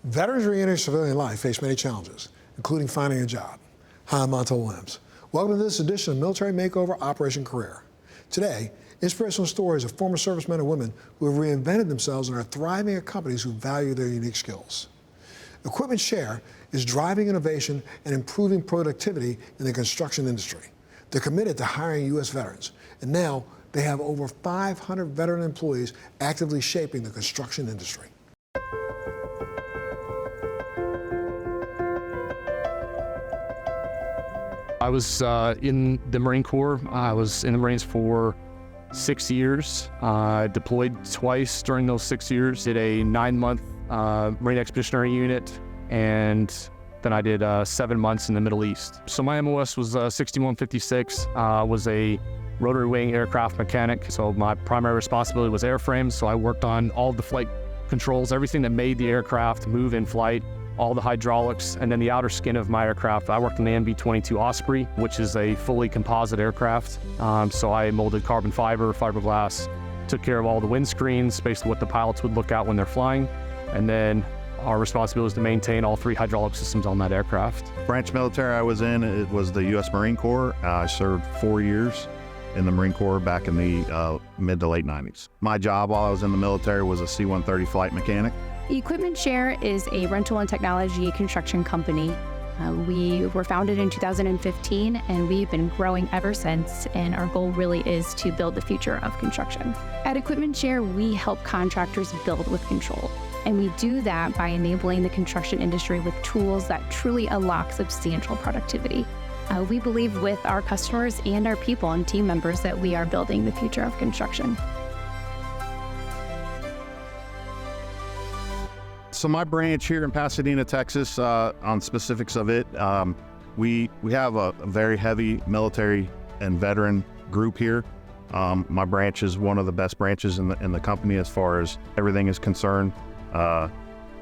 Veterans re-entering civilian life face many challenges, including finding a job. Hi, I'm Montel Williams. Welcome to this edition of Military Makeover Operation Career. Today, inspirational stories of former servicemen and women who have reinvented themselves and are thriving at companies who value their unique skills. Equipment Share is driving innovation and improving productivity in the construction industry. They're committed to hiring U.S. veterans, and now they have over 500 veteran employees actively shaping the construction industry. I was in the Marine Corps. I was in the Marines for 6 years. Deployed twice during those 6 years. Did a 9-month Marine Expeditionary Unit, and then I did 7 months in the Middle East. So my MOS was 6156, was a rotary wing aircraft mechanic. So my primary responsibility was airframes. So I worked on all the flight controls, everything that made the aircraft move in flight, all the hydraulics, and then the outer skin of my aircraft. I worked on the MV-22 Osprey, which is a fully composite aircraft. So I molded carbon fiber, fiberglass, took care of all the windscreens, basically what the pilots would look at when they're flying. And then our responsibility is to maintain all 3 hydraulic systems on that aircraft. Branch military I was in, it was the U.S. Marine Corps. I served 4 years in the Marine Corps back in the mid to late 90s. My job while I was in the military was a C-130 flight mechanic. Equipment Share is a rental and technology construction company. We were founded in 2015, and we've been growing ever since, and our goal really is to build the future of construction. At Equipment Share, we help contractors build with control, and we do that by enabling the construction industry with tools that truly unlock substantial productivity. We believe with our customers and our people and team members that we are building the future of construction. So my branch here in Pasadena, Texas, on specifics of it, we have a very heavy military and veteran group here. My branch is one of the best branches in the company as far as everything is concerned.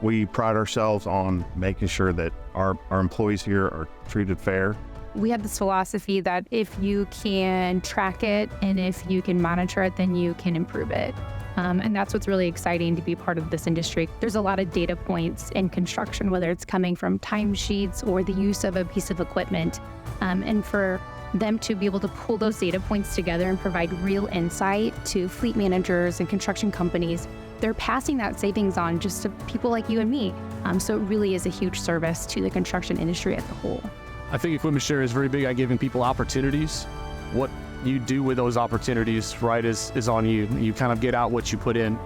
We pride ourselves on making sure that our employees here are treated fair. We have this philosophy that if you can track it and if you can monitor it, then you can improve it. And that's what's really exciting to be part of this industry. There's a lot of data points in construction, whether it's coming from timesheets or the use of a piece of equipment. And for them to be able to pull those data points together and provide real insight to fleet managers and construction companies, they're passing that savings on just to people like you and me. So it really is a huge service to the construction industry as a whole. I think Equipment Share is very big at giving people opportunities. What you do with those opportunities, right, is on you. You kind of get out what you put in.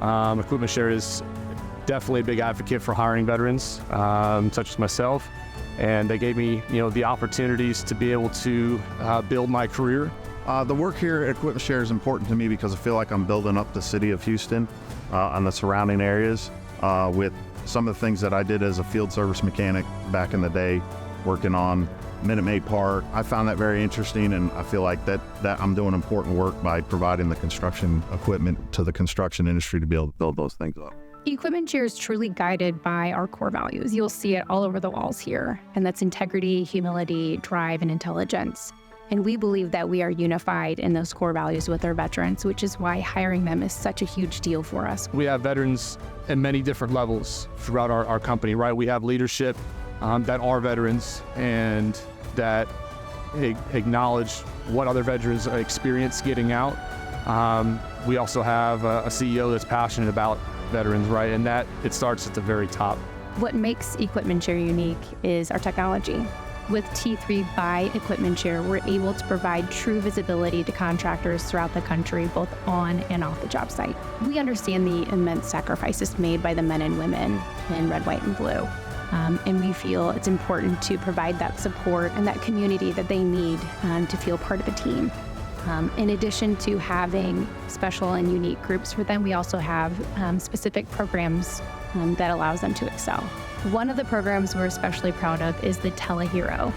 Equipment Share is definitely a big advocate for hiring veterans, such as myself. And they gave me, the opportunities to be able to build my career. The work here at Equipment Share is important to me because I feel like I'm building up the city of Houston and the surrounding areas with some of the things that I did as a field service mechanic back in the day, working on Minute Maid Park. I found that very interesting, and I feel like that I'm doing important work by providing the construction equipment to the construction industry to be able to build those things up. Equipment Share is truly guided by our core values. You'll see it all over the walls here, and that's integrity, humility, drive, and intelligence. And we believe that we are unified in those core values with our veterans, which is why hiring them is such a huge deal for us. We have veterans at many different levels throughout our company, right? We have leadership that are veterans and that acknowledge what other veterans experience getting out. We also have a CEO that's passionate about veterans, right? And that it starts at the very top. What makes Equipment Share unique is our technology. With T3 by Equipment Share, we're able to provide true visibility to contractors throughout the country, both on and off the job site. We understand the immense sacrifices made by the men and women in red, white, and blue. And we feel it's important to provide that support and that community that they need to feel part of a team. In addition to having special and unique groups for them, we also have specific programs that allows them to excel. One of the programs we're especially proud of is the Telehero.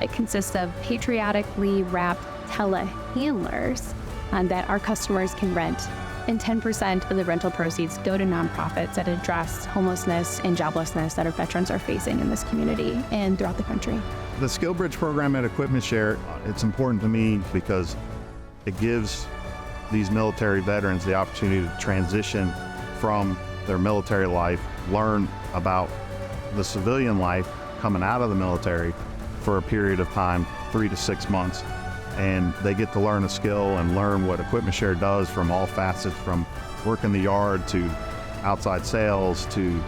It consists of patriotically wrapped telehandlers that our customers can rent. And 10% of the rental proceeds go to nonprofits that address homelessness and joblessness that our veterans are facing in this community and throughout the country. The Skill Bridge program at Equipment Share, it's important to me because it gives these military veterans the opportunity to transition from their military life, learn about the civilian life coming out of the military for a period of time, 3 to 6 months. And they get to learn a skill and learn what Equipment Share does from all facets, from working the yard to outside sales to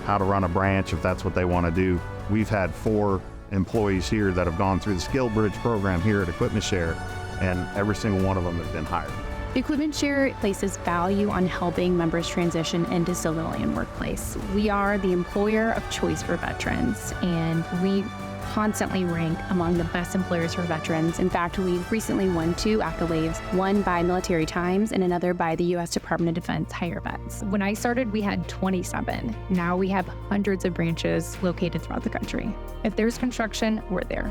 how to run a branch if that's what they want to do. We've had 4 employees here that have gone through the Skill Bridge program here at Equipment Share, and every single one of them has been hired. Equipment Share places value on helping members transition into civilian workplace. We are the employer of choice for veterans, and we constantly rank among the best employers for veterans. In fact, we've recently won 2 accolades, one by Military Times and another by the U.S. Department of Defense Hire Vets. When I started, we had 27. Now we have hundreds of branches located throughout the country. If there's construction, we're there.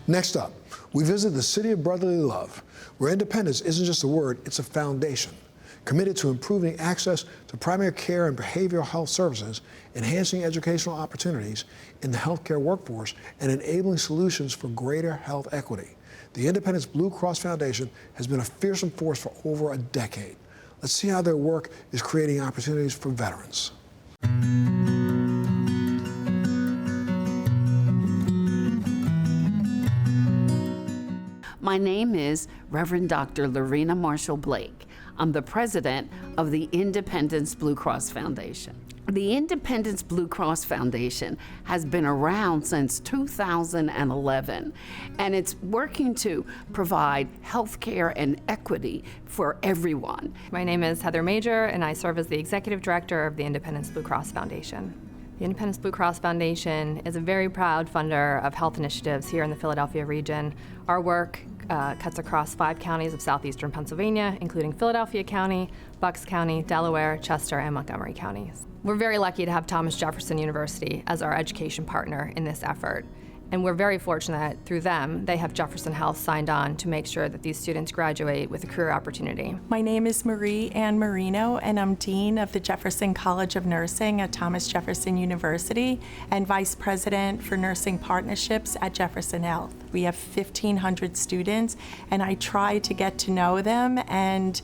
Next up, we visit the City of Brotherly Love, where independence isn't just a word, it's a foundation, committed to improving access to primary care and behavioral health services, enhancing educational opportunities in the healthcare workforce, and enabling solutions for greater health equity. The Independence Blue Cross Foundation has been a fearsome force for over a decade. Let's see how their work is creating opportunities for veterans. My name is Reverend Dr. Lorena Marshall Blake. I'm the president of the Independence Blue Cross Foundation. The Independence Blue Cross Foundation has been around since 2011, and it's working to provide health care and equity for everyone. My name is Heather Major, and I serve as the executive director of the Independence Blue Cross Foundation. The Independence Blue Cross Foundation is a very proud funder of health initiatives here in the Philadelphia region. Our work cuts across 5 counties of southeastern Pennsylvania, including Philadelphia County, Bucks County, Delaware, Chester, and Montgomery counties. We're very lucky to have Thomas Jefferson University as our education partner in this effort. And we're very fortunate that through them, they have Jefferson Health signed on to make sure that these students graduate with a career opportunity. My name is Marie Ann Marino, and I'm Dean of the Jefferson College of Nursing at Thomas Jefferson University and Vice President for Nursing Partnerships at Jefferson Health. We have 1,500 students, and I try to get to know them and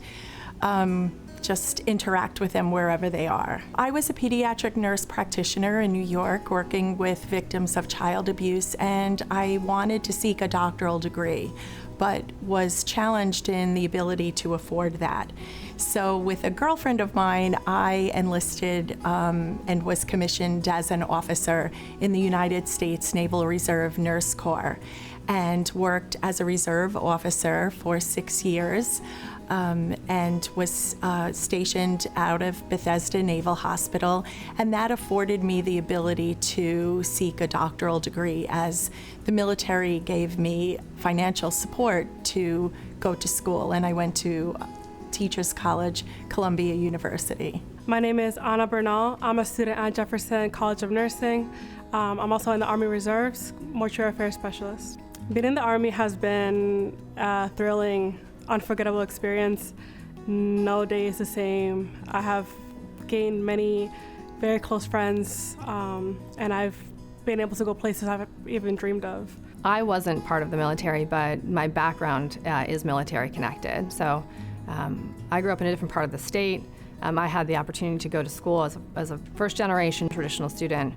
just interact with them wherever they are. I was a pediatric nurse practitioner in New York working with victims of child abuse, and I wanted to seek a doctoral degree, but was challenged in the ability to afford that. So with a girlfriend of mine, I enlisted and was commissioned as an officer in the United States Naval Reserve Nurse Corps and worked as a reserve officer for 6 years. And was stationed out of Bethesda Naval Hospital, and that afforded me the ability to seek a doctoral degree as the military gave me financial support to go to school, and I went to Teachers College, Columbia University. My name is Anna Bernal. I'm a student at Jefferson College of Nursing. I'm also in the Army Reserves, Mortuary Affairs Specialist. Being in the Army has been a thrilling, unforgettable experience. No day is the same. I have gained many very close friends, and I've been able to go places I've even dreamed of. I wasn't part of the military, but my background is military connected. So I grew up in a different part of the state. I had the opportunity to go to school as a first-generation traditional student,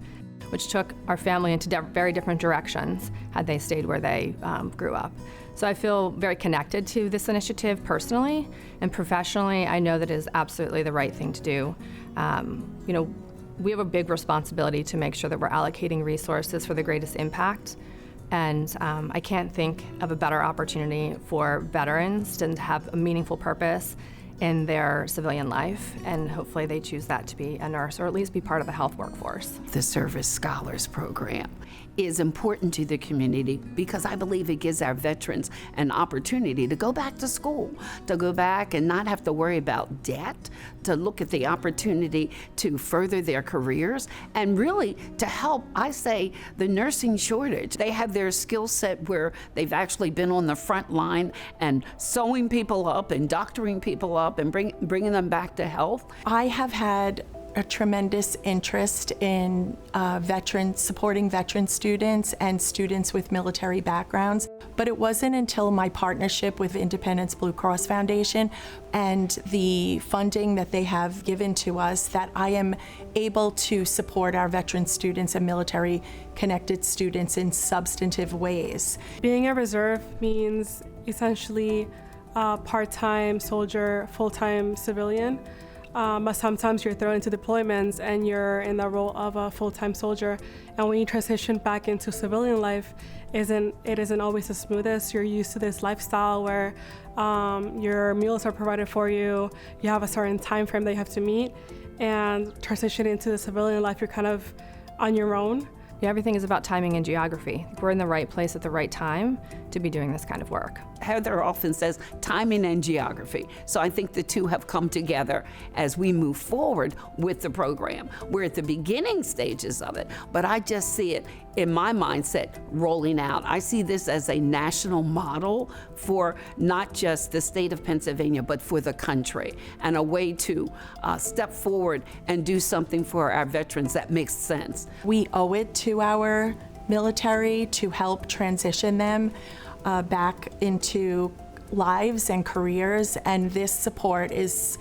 which took our family into very different directions had they stayed where they grew up. So I feel very connected to this initiative personally, and professionally, I know that it is absolutely the right thing to do. We have a big responsibility to make sure that we're allocating resources for the greatest impact. And I can't think of a better opportunity for veterans to have a meaningful purpose in their civilian life, and hopefully they choose that to be a nurse or at least be part of the health workforce. The Service Scholars Program is important to the community because I believe it gives our veterans an opportunity to go back to school, to go back and not have to worry about debt, to look at the opportunity to further their careers, and really to help, I say, the nursing shortage. They have their skill set where they've actually been on the front line and sewing people up and doctoring people up and bringing them back to health. I have had a tremendous interest in supporting veteran students and students with military backgrounds. But it wasn't until my partnership with Independence Blue Cross Foundation and the funding that they have given to us that I am able to support our veteran students and military-connected students in substantive ways. Being a reserve means essentially part-time soldier, full-time civilian. But sometimes you're thrown into deployments and you're in the role of a full-time soldier. And when you transition back into civilian life, it isn't always the smoothest. You're used to this lifestyle where your meals are provided for you, you have a certain time frame that you have to meet, and transitioning into the civilian life, you're kind of on your own. Yeah, everything is about timing and geography. We're in the right place at the right time to be doing this kind of work. Heather often says timing and geography. So I think the two have come together as we move forward with the program. We're at the beginning stages of it, but I just see it in my mindset rolling out. I see this as a national model for not just the state of Pennsylvania, but for the country, and a way to step forward and do something for our veterans that makes sense. We owe it to our military to help transition them back into lives and careers, and this support is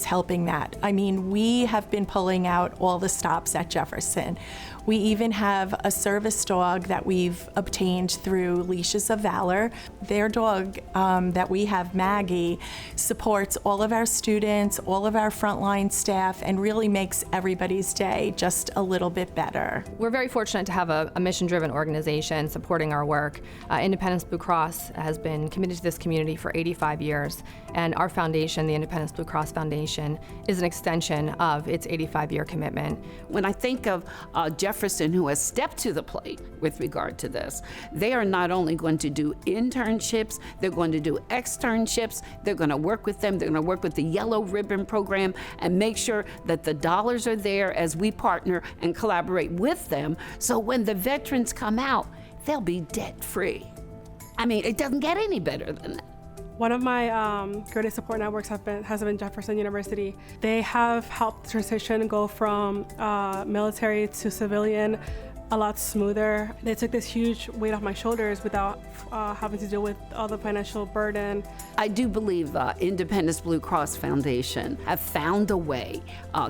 helping that. I mean, we have been pulling out all the stops at Jefferson. We even have a service dog that we've obtained through Leashes of Valor. Their dog that we have, Maggie, supports all of our students, all of our frontline staff, and really makes everybody's day just a little bit better. We're very fortunate to have a mission-driven organization supporting our work. Independence Blue Cross has been committed to this community for 85 years, and our foundation, the Independence Blue Cross Foundation, is an extension of its 85-year commitment. When I think of Jefferson, who has stepped to the plate with regard to this, they are not only going to do internships, they're going to do externships, they're going to work with them, they're going to work with the Yellow Ribbon program and make sure that the dollars are there as we partner and collaborate with them, so when the veterans come out, they'll be debt-free. I mean, it doesn't get any better than that. One of my greatest support networks has been Jefferson University. They have helped transition go from military to civilian a lot smoother. They took this huge weight off my shoulders without having to deal with all the financial burden. I do believe Independence Blue Cross Foundation have found a way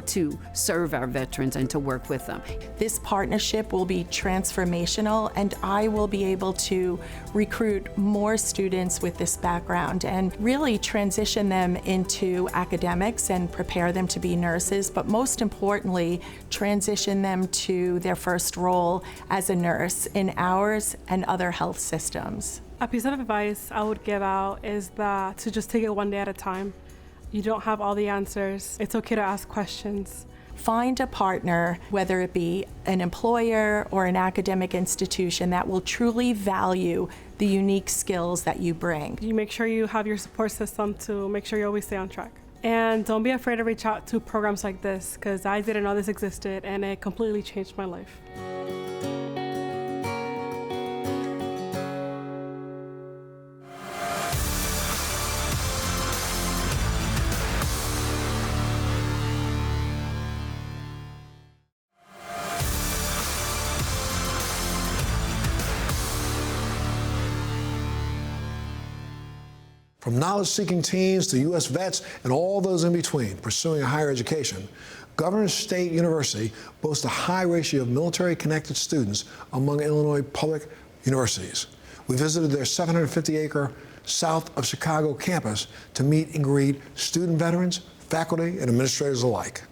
to serve our veterans and to work with them. This partnership will be transformational, and I will be able to recruit more students with this background and really transition them into academics and prepare them to be nurses, but most importantly, transition them to their first role as a nurse in ours and other health systems. A piece of advice I would give out is that to just take it one day at a time. You don't have all the answers. It's okay to ask questions. Find a partner, whether it be an employer or an academic institution, that will truly value the unique skills that you bring. You make sure you have your support system to make sure you always stay on track. And don't be afraid to reach out to programs like this, because I didn't know this existed and it completely changed my life. From knowledge-seeking teens to U.S. vets and all those in between pursuing a higher education, Governors State University boasts a high ratio of military-connected students among Illinois public universities. We visited their 750-acre south of Chicago campus to meet and greet student veterans, faculty, and administrators alike.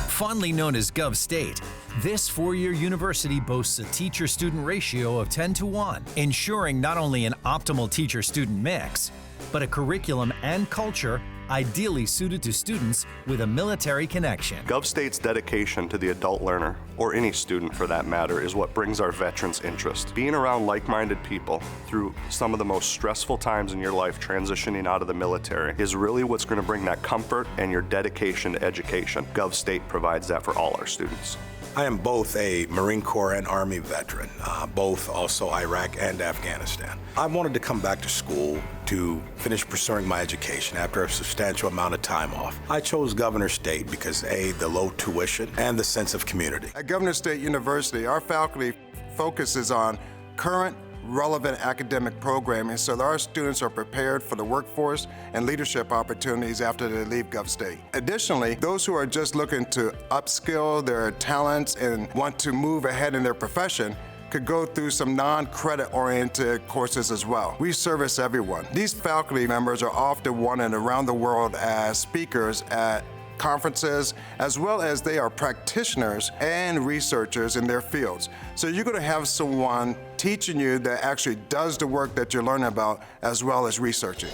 Fondly known as Gov State, This four-year university boasts a teacher-student ratio of 10-to-1, ensuring not only an optimal teacher-student mix, but a curriculum and culture ideally suited to students with a military connection. GovState's dedication to the adult learner, or any student for that matter, is what brings our veterans interest. Being around like-minded people through some of the most stressful times in your life transitioning out of the military is really what's going to bring that comfort and your dedication to education. GovState provides that for all our students. I am both a Marine Corps and Army veteran, both also Iraq and Afghanistan. I wanted to come back to school to finish pursuing my education after a substantial amount of time off. I chose Governor State because A, the low tuition and the sense of community. At Governor State University, our faculty focuses on current, relevant academic programming so that our students are prepared for the workforce and leadership opportunities after they leave GovState. Additionally, those who are just looking to upskill their talents and want to move ahead in their profession could go through some non-credit oriented courses as well. We service everyone. These faculty members are often wanted around the world as speakers at conferences, as well as they are practitioners and researchers in their fields. So you're going to have someone teaching you that actually does the work that you're learning about, as well as researching.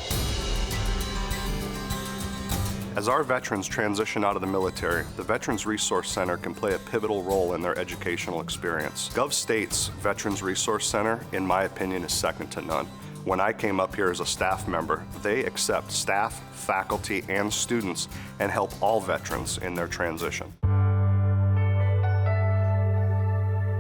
As our veterans transition out of the military, the Veterans Resource Center can play a pivotal role in their educational experience. GovState's Veterans Resource Center, in my opinion, is second to none. When I came up here as a staff member, they accept staff, faculty, and students and help all veterans in their transition.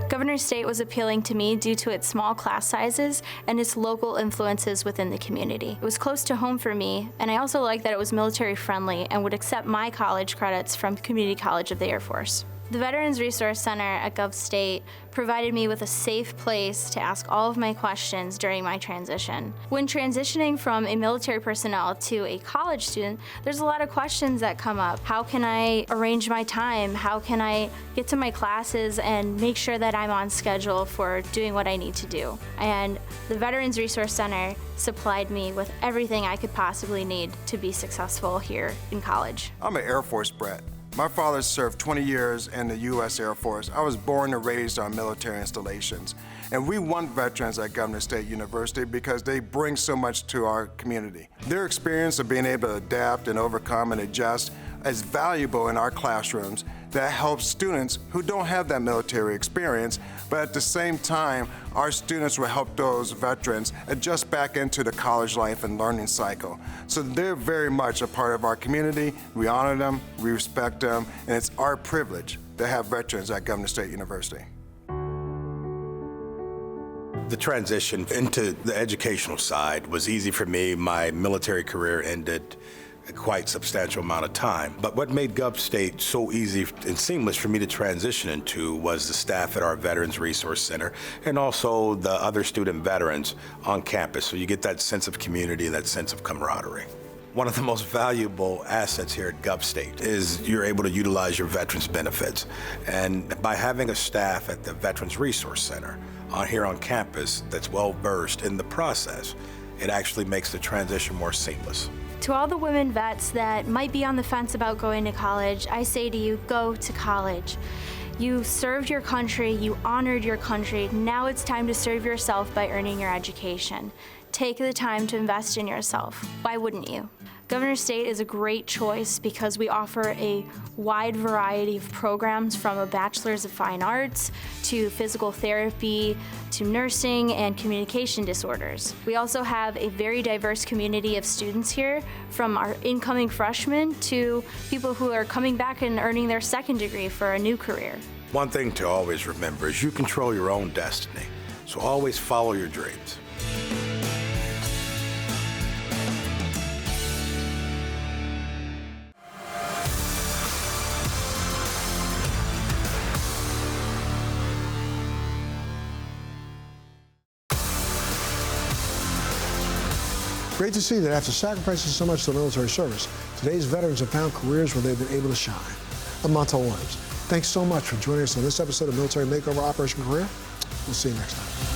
Governor State was appealing to me due to its small class sizes and its local influences within the community. It was close to home for me, and I also liked that it was military friendly and would accept my college credits from Community College of the Air Force. The Veterans Resource Center at GovState provided me with a safe place to ask all of my questions during my transition. When transitioning from a military personnel to a college student, there's a lot of questions that come up. How can I arrange my time? How can I get to my classes and make sure that I'm on schedule for doing what I need to do? And the Veterans Resource Center supplied me with everything I could possibly need to be successful here in college. I'm an Air Force brat. My father served 20 years in the U.S. Air Force. I was born and raised on military installations. And we want veterans at Governor State University because they bring so much to our community. Their experience of being able to adapt and overcome and adjust is valuable in our classrooms. That helps students who don't have that military experience, but at the same time, our students will help those veterans adjust back into the college life and learning cycle. So they're very much a part of our community. We honor them, we respect them, and it's our privilege to have veterans at Governor State University. The transition into the educational side was easy for me. My military career ended a quite substantial amount of time. But what made GovState so easy and seamless for me to transition into was the staff at our Veterans Resource Center and also the other student veterans on campus. So you get that sense of community, that sense of camaraderie. One of the most valuable assets here at GovState is you're able to utilize your veterans benefits. And by having a staff at the Veterans Resource Center here on campus that's well versed in the process, it actually makes the transition more seamless. To all the women vets that might be on the fence about going to college, I say to you, go to college. You served your country, you honored your country. Now it's time to serve yourself by earning your education. Take the time to invest in yourself. Why wouldn't you? Governor State is a great choice because we offer a wide variety of programs from a Bachelor's of Fine Arts to physical therapy to nursing and communication disorders. We also have a very diverse community of students here, from our incoming freshmen to people who are coming back and earning their second degree for a new career. One thing to always remember is you control your own destiny, so always follow your dreams. Great to see that after sacrificing so much to the military service, today's veterans have found careers where they've been able to shine. I'm Montel Williams. Thanks so much for joining us on this episode of Military Makeover Operation Career. We'll see you next time.